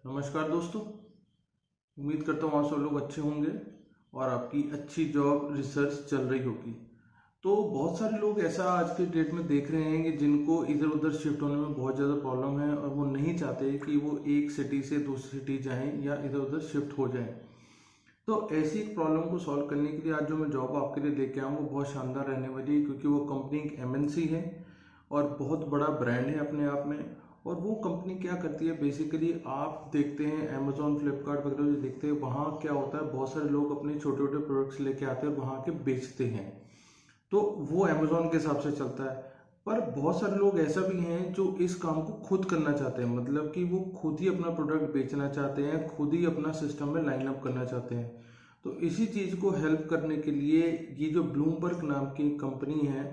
नमस्कार दोस्तों। उम्मीद करता हूँ आप सब लोग अच्छे होंगे और आपकी अच्छी जॉब रिसर्च चल रही होगी। तो बहुत सारे लोग ऐसा आज के डेट में देख रहे हैं कि जिनको इधर उधर शिफ्ट होने में बहुत ज़्यादा प्रॉब्लम है और वो नहीं चाहते कि वो एक सिटी से दूसरी सिटी जाएं या इधर उधर शिफ्ट हो जाएं। तो ऐसी एक प्रॉब्लम को सॉल्व करने के लिए आज जो मैं जॉब आपके लिए लेके आऊँ वो बहुत शानदार रहने वाली है, क्योंकि वो कंपनी एक एमएनसी है और बहुत बड़ा ब्रांड है अपने आप में। और वो कंपनी क्या करती है, बेसिकली आप देखते हैं अमेजोन फ्लिपकार्ट वगैरह जो देखते हैं, वहाँ क्या होता है, बहुत सारे लोग अपने छोटे छोटे प्रोडक्ट्स लेके आते हैं और वहाँ के बेचते हैं। तो वो अमेजोन के हिसाब से चलता है। पर बहुत सारे लोग ऐसा भी हैं जो इस काम को खुद करना चाहते हैं, मतलब कि वो खुद ही अपना प्रोडक्ट बेचना चाहते हैं, खुद ही अपना सिस्टम में लाइन अप करना चाहते हैं। तो इसी चीज़ को हेल्प करने के लिए ये जो ब्लूमबर्ग नाम की कंपनी है,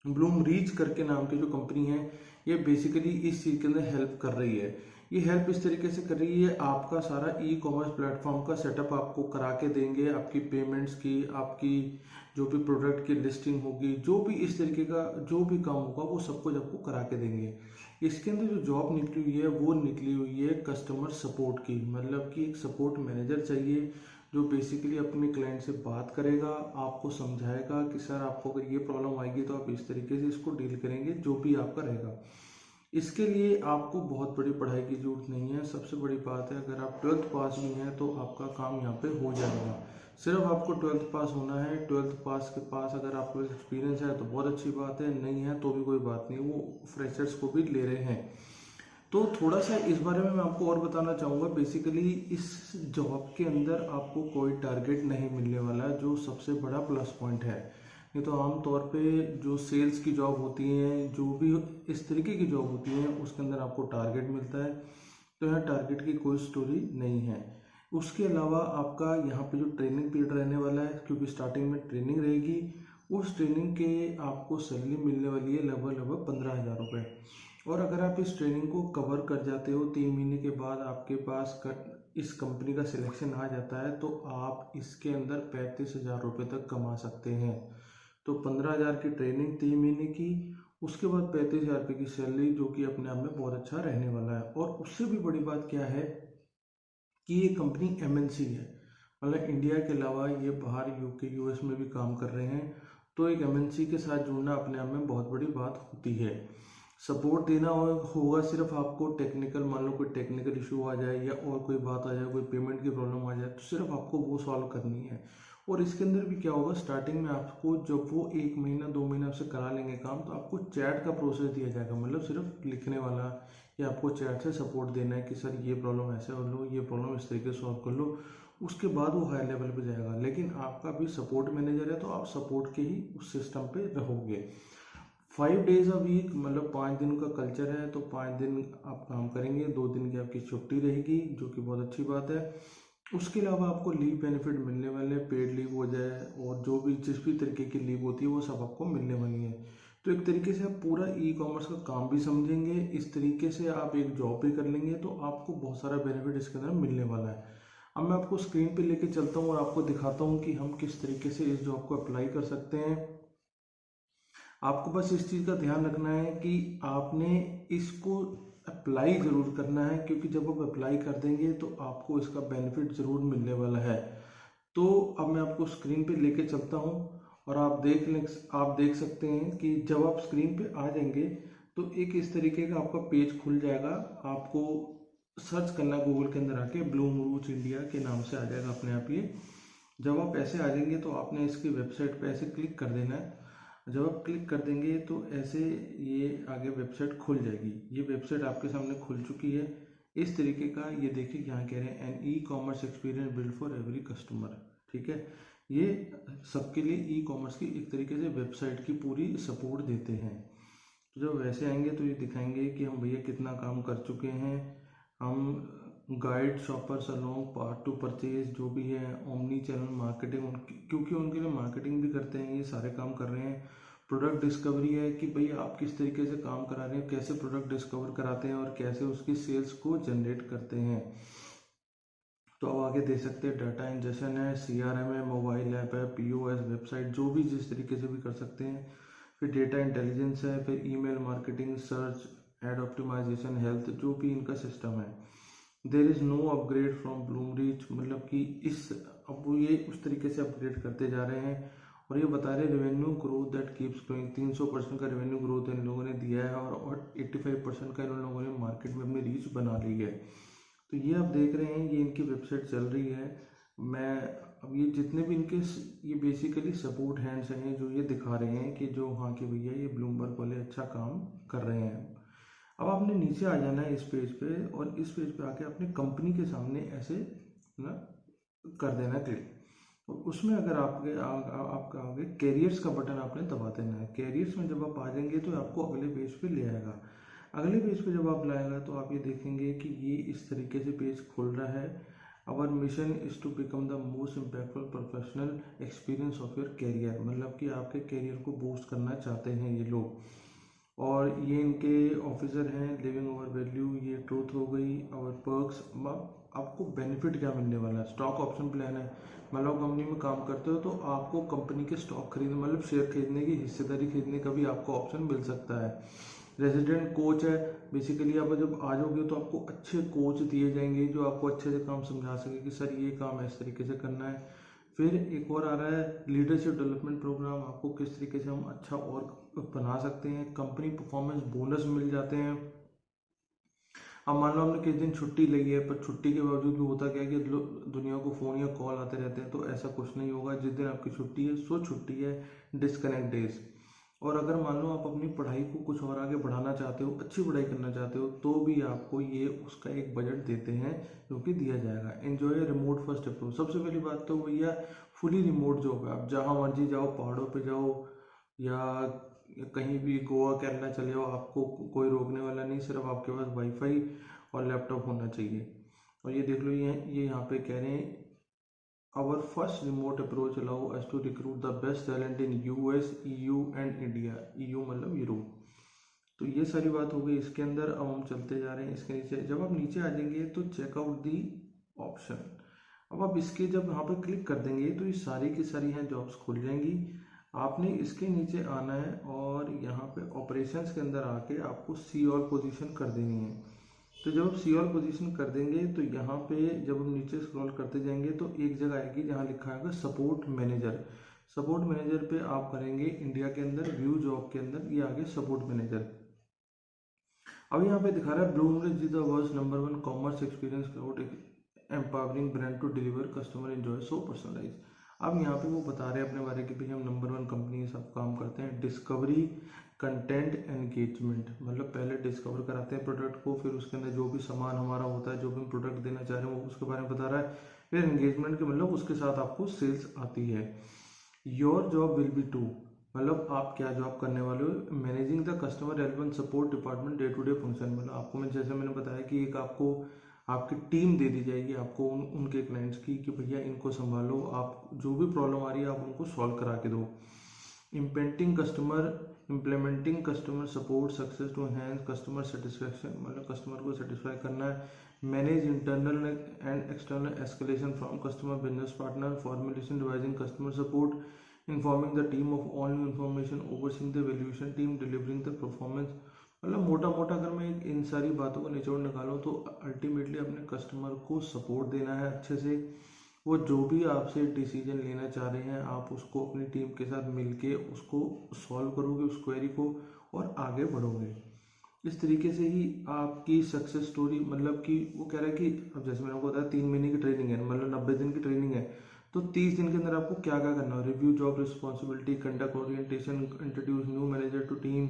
ब्लूम रीच करके नाम की जो कंपनी है, ये बेसिकली इस चीज़ के अंदर हेल्प कर रही है। ये हेल्प इस तरीके से कर रही है, आपका सारा ई कॉमर्स प्लेटफॉर्म का सेटअप आपको करा के देंगे, आपकी पेमेंट्स की, आपकी जो भी प्रोडक्ट की लिस्टिंग होगी, जो भी इस तरीके का जो भी काम होगा वो सब कुछ आपको करा के देंगे। इसके अंदर जो जॉब निकली हुई है वो निकली हुई है कस्टमर सपोर्ट की, मतलब कि एक सपोर्ट मैनेजर चाहिए जो बेसिकली अपने क्लाइंट से बात करेगा, आपको समझाएगा कि सर आपको अगर ये प्रॉब्लम आएगी तो आप इस तरीके से इसको डील करेंगे, जो भी आपका रहेगा। इसके लिए आपको बहुत बड़ी पढ़ाई की जरूरत नहीं है। सबसे बड़ी बात है, अगर आप 12th पास भी हैं तो आपका काम यहाँ पे हो जाएगा। सिर्फ आपको 12th पास होना है। 12th पास के पास अगर आपको एक्सपीरियंस है तो बहुत अच्छी बात है, नहीं है तो भी कोई बात नहीं, वो फ्रेशर्स को भी ले रहे हैं। तो थोड़ा सा इस बारे में मैं आपको और बताना चाहूँगा। बेसिकली इस जॉब के अंदर आपको कोई टारगेट नहीं मिलने वाला, जो सबसे बड़ा प्लस पॉइंट है। नहीं तो आमतौर पे जो सेल्स की जॉब होती हैं, जो भी इस तरीके की जॉब होती हैं, उसके अंदर आपको टारगेट मिलता है। तो यहाँ टारगेट की कोई स्टोरी नहीं है। उसके अलावा आपका यहाँ पे जो ट्रेनिंग पीरियड रहने वाला है, क्योंकि स्टार्टिंग में ट्रेनिंग रहेगी, उस ट्रेनिंग के आपको सैलरी मिलने वाली है लगभग लगभग 15,000 रुपये। और अगर आप इस ट्रेनिंग को कवर कर जाते हो, 3 महीने के बाद आपके पास इस कंपनी का सिलेक्शन आ जाता है, तो आप इसके अंदर 35,000 रुपये तक कमा सकते हैं। तो 15,000 की ट्रेनिंग 3 महीने की, उसके बाद 35,000 रुपये की सैलरी, जो कि अपने आप में बहुत अच्छा रहने वाला है। और उससे भी बड़ी बात क्या है कि ये कंपनी एमएनसी है, मतलब इंडिया के अलावा ये बाहर यूके यूएस में भी काम कर रहे हैं। तो एक एमएनसी के साथ जुड़ना अपने आप में बहुत बड़ी बात होती है। सपोर्ट देना होगा सिर्फ आपको टेक्निकल, मान लो कोई टेक्निकल इशू आ जाए या और कोई बात आ जाए, कोई पेमेंट की प्रॉब्लम आ जाए, तो सिर्फ आपको वो सॉल्व करनी है। और इसके अंदर भी क्या होगा, स्टार्टिंग में आपको जब वो 1 महीना 2 महीना आपसे करा लेंगे काम, तो आपको चैट का प्रोसेस दिया जाएगा, मतलब सिर्फ लिखने वाला, या आपको चैट से सपोर्ट देना है कि सर ये प्रॉब्लम ऐसे कर लो, ये प्रॉब्लम इस तरीके से सॉल्व कर लो। उसके बाद वो हाई लेवल पे जाएगा। लेकिन आपका भी सपोर्ट मैनेजर है, तो आप सपोर्ट के ही उस सिस्टम पे रहोगे। 5 डेज अ वीक, मतलब 5 दिन का कल्चर है, तो 5 दिन आप काम करेंगे, 2 दिन की आपकी छुट्टी रहेगी, जो कि बहुत अच्छी बात है। उसके अलावा आपको लीव बेनिफिट मिलने वाले, पेड लीव हो जाए और जो भी जिस भी तरीके की लीव होती है वो सब आपको मिलने वाली है। तो एक तरीके से आप पूरा ई कॉमर्स का काम भी समझेंगे, इस तरीके से आप एक जॉब भी कर लेंगे, तो आपको बहुत सारा बेनिफिट इसके अंदर मिलने वाला है। अब मैं आपको स्क्रीन पे लेके चलता हूँ और आपको दिखाता हूँ कि हम किस तरीके से इस जॉब को अप्लाई कर सकते हैं। आपको बस इस चीज़ का ध्यान रखना है कि आपने इसको अप्लाई ज़रूर करना है, क्योंकि जब आप अप्लाई कर देंगे तो आपको इसका बेनिफिट ज़रूर मिलने वाला है। तो अब मैं आपको स्क्रीन पे लेके चलता हूँ और आप देख सकते हैं कि जब आप स्क्रीन पे आ जाएंगे तो एक इस तरीके का आपका पेज खुल जाएगा। आपको सर्च करना है गूगल के अंदर आके, ब्लूम रूच इंडिया के नाम से आ जाएगा अपने आप ये। जब आप ऐसे आ जाएंगे तो आपने इसकी वेबसाइट पे ऐसे क्लिक कर देना है। जब आप क्लिक कर देंगे तो ऐसे ये आगे वेबसाइट खुल जाएगी। ये वेबसाइट आपके सामने खुल चुकी है इस तरीके का। ये देखिए यहाँ कह रहे हैं an e commerce experience build for every customer, ठीक है। ये सबके लिए ई कॉमर्स की एक तरीके से वेबसाइट की पूरी सपोर्ट देते हैं। तो जब वैसे आएंगे तो ये दिखाएंगे कि हम भैया कितना काम कर चुके हैं। हम guide shoppers along part two purchase, जो भी है ओमनी चैनल मार्केटिंग, क्योंकि उनके लिए मार्केटिंग भी करते हैं, ये सारे काम कर रहे हैं। प्रोडक्ट डिस्कवरी है कि भाई आप किस तरीके से काम करा रहे हैं, कैसे प्रोडक्ट डिस्कवर कराते हैं और कैसे उसकी सेल्स को जनरेट करते हैं। तो अब आगे दे सकते हैं डाटा इंजेक्शन है, सीआरएम है, मोबाइल ऐप है, पीओएस वेबसाइट, जो भी जिस तरीके से भी कर सकते हैं। फिर डेटा इंटेलिजेंस है, फिर email marketing, search, ad optimization, health, जो भी इनका सिस्टम है। There is no upgrade from Bloomreach, मतलब कि इस अब वो ये उस तरीके से अपग्रेड करते जा रहे हैं। और ये बता रहे revenue growth that keeps growing, 300% का रेवेन्यू ग्रोथ इन लोगों ने दिया है और 85% का इन लोगों ने मार्केट में अपनी रीच बना ली है। तो ये आप देख रहे हैं, ये इनकी वेबसाइट चल रही है। मैं अब ये जितने भी इनके ये बेसिकली सपोर्ट हैंड्स हैं जो ये दिखा रहे हैं कि जो हाँ कि भैया ये ब्लूमबर्ग वाले अच्छा काम कर रहे हैं। अब आपने नीचे आ जाना है इस पेज पे, और इस पेज पे आके अपने कंपनी के सामने ऐसे ना कर देना क्लिक। और उसमें अगर आपका आगे कैरियर्स का बटन आपने दबा देना है। कैरियर्स में जब आप आ जाएंगे तो आपको अगले पेज पे ले आएगा। अगले पेज पे जब आप लाएगा तो आप ये देखेंगे कि ये इस तरीके से पेज खुल रहा है। Our mission is to become the most impactful professional experience of your career, मतलब कि आपके कैरियर को बूस्ट करना चाहते हैं ये लोग। और ये इनके ऑफिसर हैं। लिविंग ओवर वैल्यू, ये ट्रूथ हो गई। और पर्क्स, आपको बेनिफिट क्या मिलने वाला है। स्टॉक ऑप्शन प्लान है, मतलब कंपनी में काम करते हो तो आपको कंपनी के स्टॉक खरीदने, मतलब शेयर खरीदने की, हिस्सेदारी खरीदने का भी आपको ऑप्शन मिल सकता है। रेजिडेंट कोच है, बेसिकली आप जब आ जाओगे तो आपको अच्छे कोच दिए जाएंगे जो आपको अच्छे से काम समझा सके कि सर ये काम इस तरीके से करना है। फिर एक और आ रहा है लीडरशिप डेवलपमेंट प्रोग्राम, आपको किस तरीके से हम अच्छा और बना सकते हैं। कंपनी परफॉर्मेंस बोनस मिल जाते हैं। अब मान लो हमने किस दिन छुट्टी लगी है, पर छुट्टी के बावजूद भी होता क्या है कि दुनिया को फ़ोन या कॉल आते रहते हैं, तो ऐसा कुछ नहीं होगा। जिस दिन आपकी छुट्टी है सो छुट्टी है, डिस्कनेक्ट डेज। और अगर मान लो आप अपनी पढ़ाई को कुछ और आगे बढ़ाना चाहते हो, अच्छी पढ़ाई करना चाहते हो, तो भी आपको ये उसका एक बजट देते हैं जो कि दिया जाएगा। एंजॉय रिमोट फर्स्ट अप्रोच, सबसे पहली बात तो भैया फुली रिमोट जॉब है। आप जहाँ मर्जी जाओ, पहाड़ों पे जाओ या कहीं भी गोवा केरला चले जाओ, आपको कोई रोकने वाला नहीं। सिर्फ आपके पास वाईफाई और लैपटॉप होना चाहिए। और ये देख लो, ये यहाँ पे कह रहे हैं our first remote approach allow us to recruit the best talent in US, EU and India. EU मतलब यूरोप। तो ये सारी बात हो गई इसके अंदर। अब हम चलते जा रहे हैं इसके नीचे। जब आप नीचे आ जाएंगे तो चेकआउट दी ऑप्शन, अब आप इसके जब यहाँ पे क्लिक कर देंगे तो ये सारी की सारी यहाँ जॉब्स खुल जाएंगी। आपने इसके नीचे आना है और यहाँ पे ऑपरेशंस के अंदर आके आपको सी ऑल पोजीशन कर देनी है। तो जब आप सी ऑल पोजीशन कर देंगे तो यहाँ पे जब हम नीचे स्क्रॉल करते जाएंगे तो एक जगह आएगी जहाँ लिखा है सपोर्ट मैनेजर। सपोर्ट मैनेजर पे आप करेंगे इंडिया के अंदर व्यू जॉब के अंदर, ये आगे सपोर्ट मैनेजर। अब यहाँ पे दिखा रहा है Bloomberg is the world number 1 commerce experience cloud empowering brand to deliver customer enjoy so personalize. अब यहाँ पे वो बता रहे हैं अपने बारे में कि हम नंबर 1 कंपनी सब काम करते हैं। डिस्कवरी, कंटेंट, एंगेजमेंट, मतलब पहले डिस्कवर कराते हैं प्रोडक्ट को, फिर उसके अंदर जो भी सामान हमारा होता है, जो भी हम प्रोडक्ट देना चाह रहे हैं वो उसके बारे में बता रहा है। फिर एंगेजमेंट के मतलब उसके साथ आपको सेल्स आती है। Your job will be to, मतलब आप क्या जॉब करने वाले हो। Managing the customer relevant support department day to day function, मतलब आपको मैं जैसे मैंने बताया कि एक आपको आपकी टीम दे दी जाएगी आपको उनके क्लाइंट्स की कि भैया इनको संभालो, आप जो भी प्रॉब्लम आ रही है आप उनको सॉल्व करा के दो। Implementing customer support success to enhance customer satisfaction, मतलब कस्टमर को सेटिस्फाई करना है। Manage internal and external escalation from customer business partner, formulation devising customer support, informing the team of all new information, overseeing the valuation team, delivering the performance. मतलब मोटा मोटा अगर मैं इन सारी बातों को निचोड़ निकालूँ तो अल्टीमेटली अपने कस्टमर को सपोर्ट देना है अच्छे से। वो जो भी आपसे डिसीजन लेना चाह रहे हैं आप उसको अपनी टीम के साथ मिलके उसको सॉल्व करोगे उस क्वेरी को और आगे बढ़ोगे। इस तरीके से ही आपकी सक्सेस स्टोरी, मतलब कि वो कह रहा है कि अब जैसे मैंने आपको बताया 3 महीने की ट्रेनिंग है, मतलब 90 दिन की ट्रेनिंग है। तो 30 दिन के अंदर आपको क्या क्या करना है। Review job responsibility, conduct orientation, introduce new manager to team,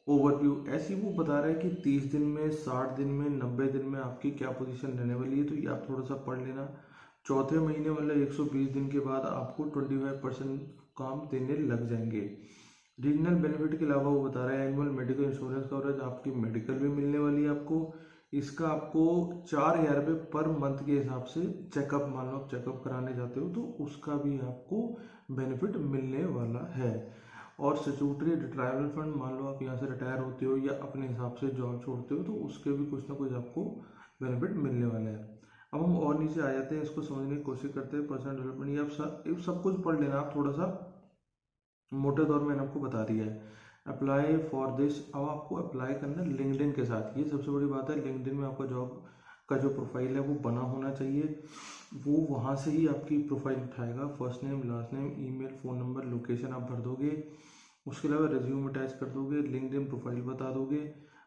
overview. ऐसी वो बता रहा है कि 30 दिन में, 60 दिन में, 90 दिन में आपकी क्या पोजीशन रहने वाली है। तो ये आप थोड़ा सा पढ़ लेना। चौथे महीने मतलब 120 दिन के बाद आपको 25% काम देने लग जाएंगे। रीजनल बेनिफिट के अलावा वो बता रहा है एनुअल मेडिकल इंश्योरेंस कवरेज, आपकी मेडिकल भी मिलने वाली है आपको। इसका आपको 4,000 रुपये पर मंथ के हिसाब से चेकअप, मान लो आप चेकअप कराने जाते हो तो उसका भी आपको बेनिफिट मिलने वाला है। और स्टैट्यूटरी रिटायरमेंट फंड, मान लो आप यहाँ से रिटायर होते हो या अपने हिसाब से जॉब छोड़ते हो तो उसके भी कुछ ना कुछ आपको बेनिफिट मिलने वाला है। अब हम और नीचे आ जाते हैं, इसको समझने की कोशिश करते हैं। पर्सनल डेवलपमेंट, ये सब कुछ पढ़ लेना आप थोड़ा सा मोटे तौर में मैंने आपको बता दिया है। अप्लाई फॉर दिस, अब आपको अप्लाई करना है लिंक्डइन के साथ। ये सबसे बड़ी बात है, लिंक्डइन में आपका जॉब का जो प्रोफाइल है वो बना होना चाहिए। वो वहाँ से ही आपकी प्रोफाइल उठाएगा। First name, last name, email, phone number, location आप भर दोगे। उसके अलावा रिज्यूम अटैच कर दोगे, लिंक्डइन प्रोफाइल बता दोगे।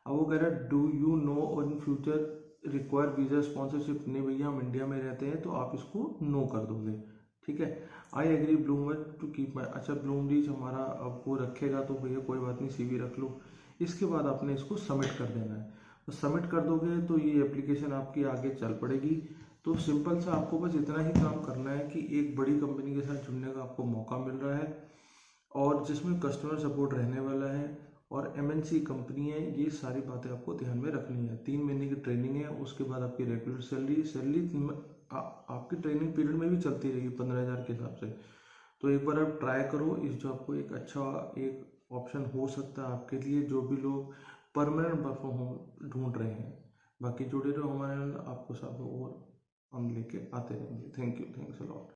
अब वो कह रहा है do you know in future require visa sponsorship. नहीं भैया, हम इंडिया में रहते हैं, तो आप इसको नो कर दोगे। ठीक है। I agree Bloomberg to keep my. अच्छा, ब्लूमरीच हमारा अब वो रखेगा तो भैया कोई बात नहीं, CV रख लो। इसके बाद आपने इसको सबमिट कर देना है। तो सबमिट कर दोगे तो ये एप्लीकेशन आपकी आगे चल पड़ेगी। तो सिंपल सा आपको बस इतना ही काम करना है कि एक बड़ी कंपनी के साथ जुड़ने का आपको मौका मिल रहा है और जिसमें कस्टमर सपोर्ट रहने वाला है और MNC कंपनी है। ये सारी बातें आपको ध्यान में रखनी है। 3 महीने की ट्रेनिंग है, उसके बाद आपकी रेगुलर सैलरी आपकी ट्रेनिंग पीरियड में भी चलती रहेगी 15,000 के हिसाब से। तो एक बार आप ट्राई करो, इस जॉब को एक अच्छा एक ऑप्शन हो सकता है आपके लिए, जो भी लोग परमानेंट वर्क फ्रॉम होम ढूंढ रहे हैं। बाकी जुड़े रहो हमारे, आपको सब और हम लेके आते रहेंगे। Thank you, thanks a lot.